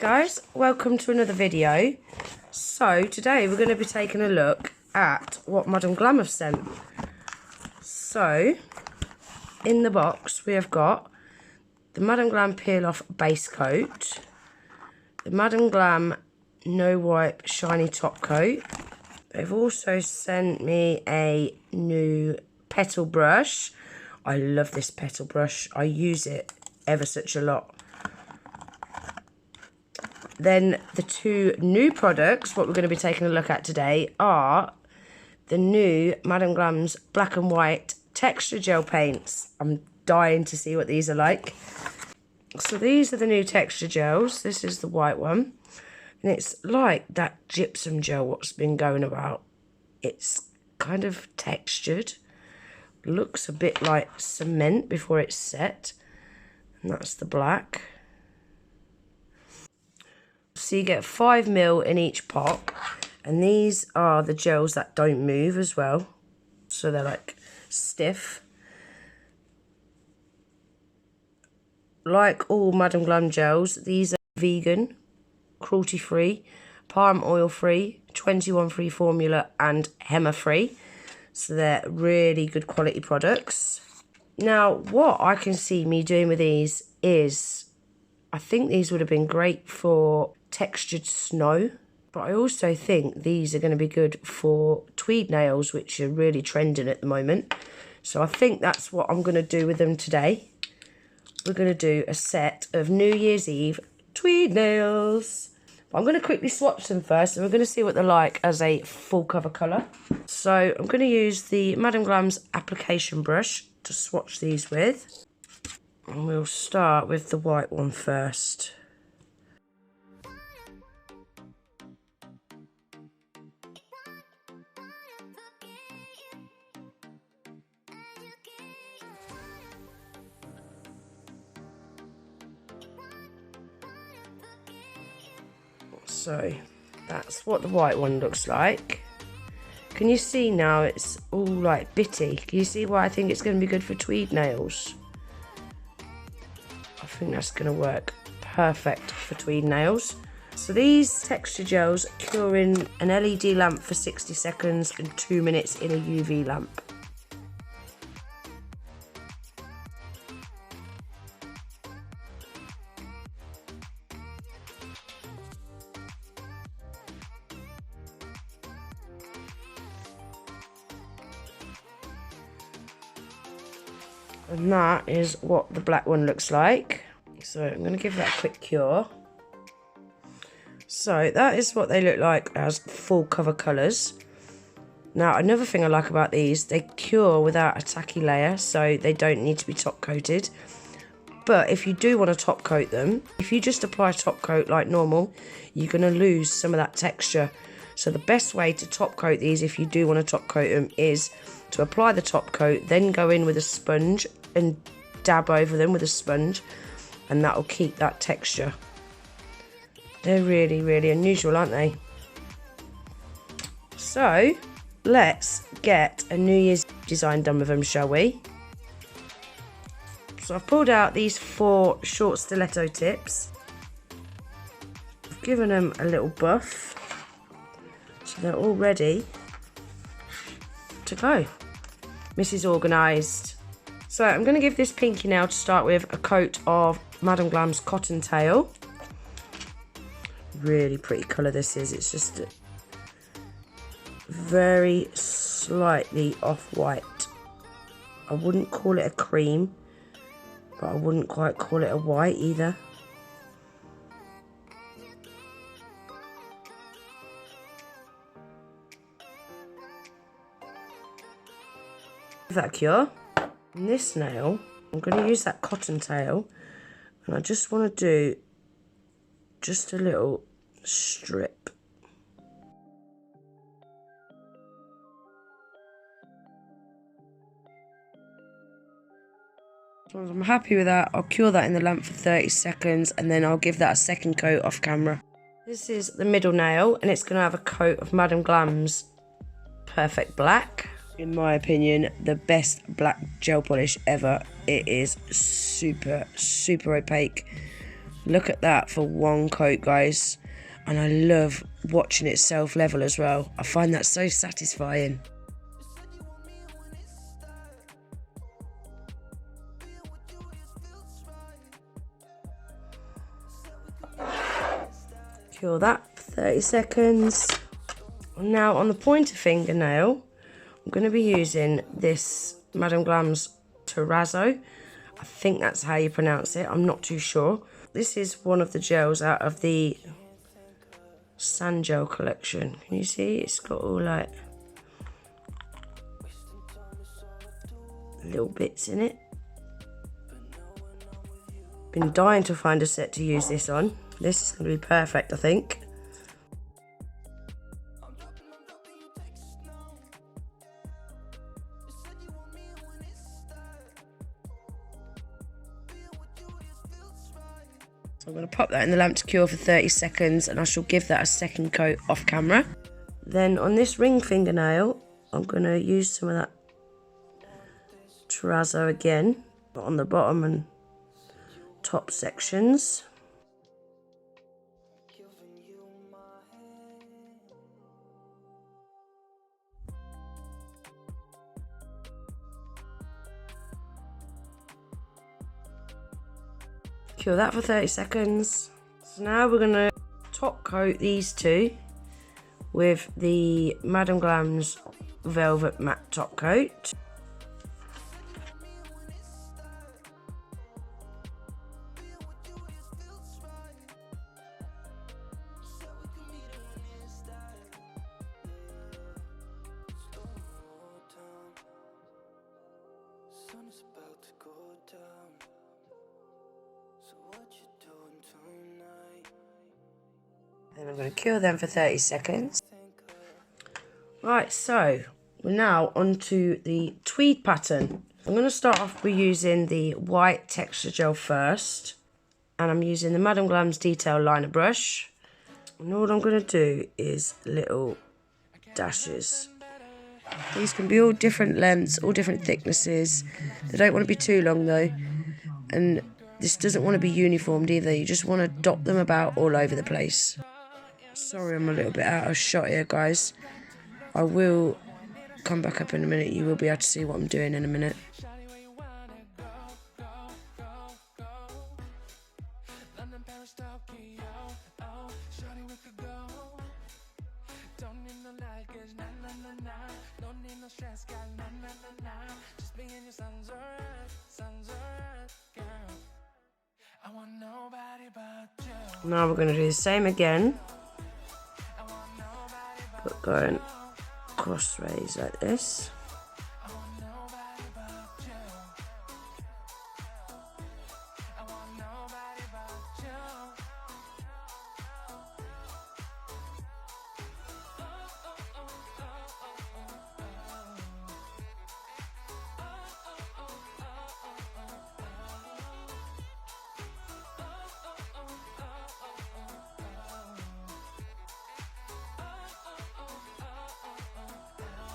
guys, welcome to another video. So today we're going to be taking a look at what Madam Glam have sent. So in the box we have got the Madam Glam peel off base coat, the Madam Glam no wipe shiny top coat. They've also sent me a new petal brush. I love this petal brush, I use it ever such a lot. Then the two new products, what we're going to be taking a look at today, are the new Madam Glam's Black and White texture gel paints. I'm dying to see what these are like. So these are the new texture gels. This is the white one. And it's like that gypsum gel what's been going about. It's kind of textured. Looks a bit like cement before it's set. And that's the black. So you get 5ml in each pot, and these are the gels that don't move as well, so they're like stiff. Like all Madam Glam gels, these are vegan, cruelty free, palm oil free, 21 free formula and hema free, so they're really good quality products. Now what I can see me doing with these is, I think these would have been great for textured snow, but I also think these are going to be good for tweed nails, which are really trending at the moment. So I think that's what I'm going to do with them today. We're going to do a set of New Year's Eve tweed nails. But I'm going to quickly swatch them first, and we're going to see what they're like as a full cover colour. So I'm going to use the Madam Glam's application brush to swatch these with. And we'll start with the white one first. So that's what the white one looks like. Can you see now it's all like bitty? Can you see why I think it's going to be good for tweed nails? I think that's going to work perfect for tweed nails. So these texture gels cure in an LED lamp for 60 seconds and 2 minutes in a UV lamp. And that is what the black one looks like. So I'm going to give that a quick cure. So that is what they look like as full cover colours. Now another thing I like about these, they cure without a tacky layer, so they don't need to be top coated. But if you do want to top coat them, if you just apply a top coat like normal, you're going to lose some of that texture. So the best way to top coat these, if you do want to top coat them, is to apply the top coat, then go in with a sponge and dab over them with a sponge, and that will keep that texture. They're really, really unusual, aren't they? So let's get a New Year's design done with them, shall we? So I've pulled out these 4 short stiletto tips. I've given them a little buff, so they're all ready to go. Mrs. Organised. So I'm going to give this pinky nail to start with a coat of Madam Glam's Cottontail. Really pretty colour this is. It's just very slightly off-white. I wouldn't call it a cream, but I wouldn't quite call it a white either. That cure. And this nail, I'm going to use that Cottontail, and I just want to do just a little strip. So I'm happy with that. I'll cure that in the lamp for 30 seconds, and then I'll give that a second coat off camera. This is the middle nail, and it's going to have a coat of Madam Glam's Perfect Black. In my opinion, the best black gel polish ever. It is super, super opaque. Look at that for one coat, guys. And I love watching it self-level as well. I find that so satisfying. Cure that for 30 seconds. Now on the pointer fingernail, I'm going to be using this Madam Glam's Terazzo. I think that's how you pronounce it. I'm not too sure. This is one of the gels out of the Sand Gel collection. Can you see? It's got all like little bits in it. Been dying to find a set to use this on. This is going to be perfect, I think. So I'm going to pop that in the lamp to cure for 30 seconds and I shall give that a second coat off camera. Then on this ring fingernail, I'm going to use some of that Terazzo again, but on the bottom and top sections. Cure that for 30 seconds. So now we're going to top coat these two with the Madam Glam's Velvet Matte Top Coat. Then I'm going to cure them for 30 seconds. Right, so we're now onto the tweed pattern. I'm going to start off with using the white texture gel first. And I'm using the Madam Glam's Detail Liner Brush. And all I'm going to do is little dashes. These can be all different lengths, all different thicknesses. They don't want to be too long though. And this doesn't want to be uniformed either. You just want to dot them about all over the place. Sorry, I'm a little bit out of shot here, guys. I will come back up in a minute. You will be able to see what I'm doing in a minute. Now we're going to do the same again, but going crossways like this.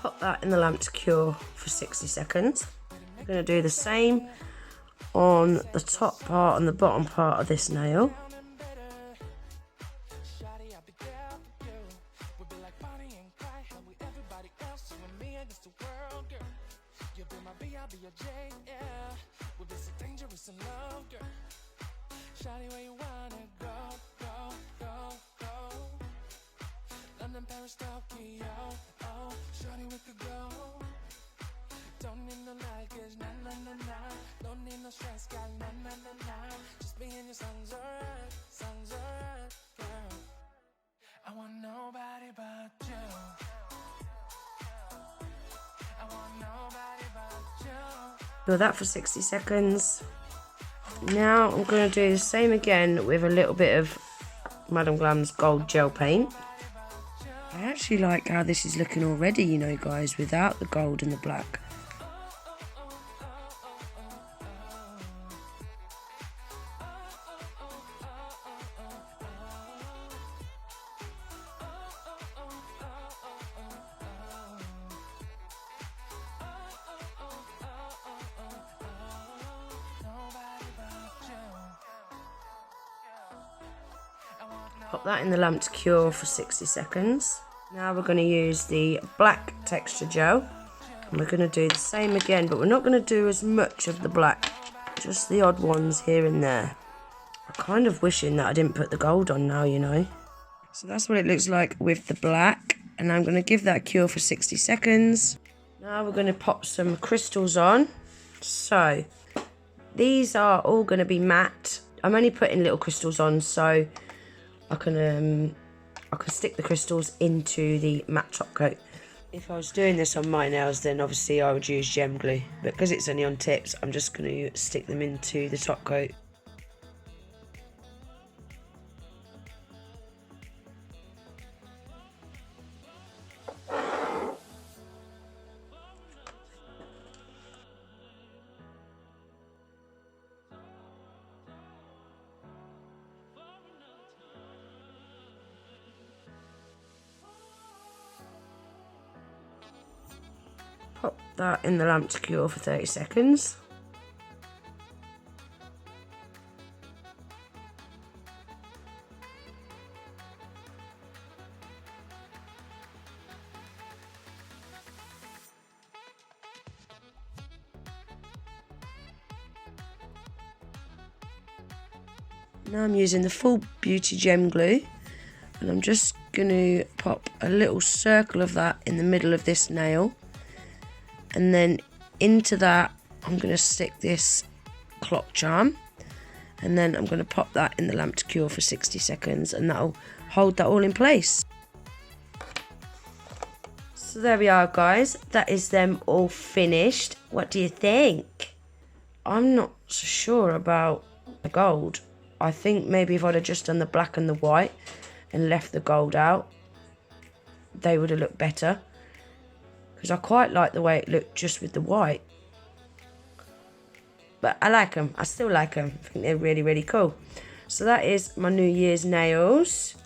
Pop that in the lamp to cure for 60 seconds. I'm going to do the same on the top part and the bottom part of this nail. Do that for 60 seconds. Now I'm going to do the same again with a little bit of Madam Glam's Gold Gel Paint. I actually like how this is looking already, you know, guys, without the gold and the black. Pop that in the lamp to cure for 60 seconds. Now we're going to use the black texture gel. And we're going to do the same again, but we're not going to do as much of the black. Just the odd ones here and there. I'm kind of wishing that I didn't put the gold on now, you know. So that's what it looks like with the black. And I'm going to give that a cure for 60 seconds. Now we're going to pop some crystals on. So these are all going to be matte. I'm only putting little crystals on so I can stick the crystals into the matte top coat. If I was doing this on my nails, then obviously I would use gem glue. But because it's only on tips, I'm just going to stick them into the top coat. Pop that in the lamp to cure for 30 seconds. Now I'm using the Full Beauty Gem Glue, and I'm just going to pop a little circle of that in the middle of this nail. And then into that, I'm going to stick this clock charm. And then I'm going to pop that in the lamp to cure for 60 seconds. And that'll hold that all in place. So there we are, guys. That is them all finished. What do you think? I'm not so sure about the gold. I think maybe if I'd have just done the black and the white and left the gold out, they would have looked better. Because I quite like the way it looked just with the white. But I like them. I still like them. I think they're really, really cool. So that is my New Year's nails.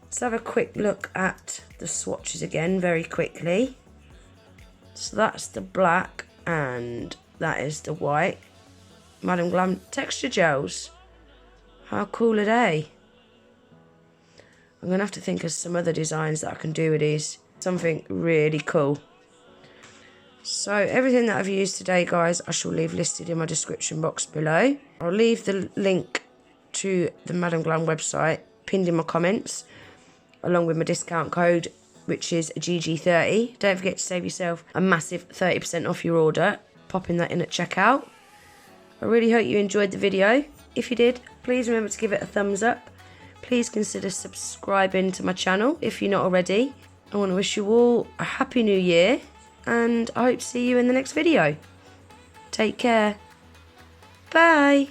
Let's have a quick look at the swatches again very quickly. So that's the black and that is the white. Madam Glam texture gels. How cool are they? I'm going to have to think of some other designs that I can do with these. Something really cool. So everything that I've used today, guys, I shall leave listed in my description box below. I'll leave the link to the Madam Glam website pinned in my comments, along with my discount code, which is GG30. Don't forget to save yourself a massive 30% off your order, popping that in at checkout. I really hope you enjoyed the video. If you did, please remember to give it a thumbs up. Please consider subscribing to my channel if you're not already. I want to wish you all a happy new year, and I hope to see you in the next video. Take care. Bye.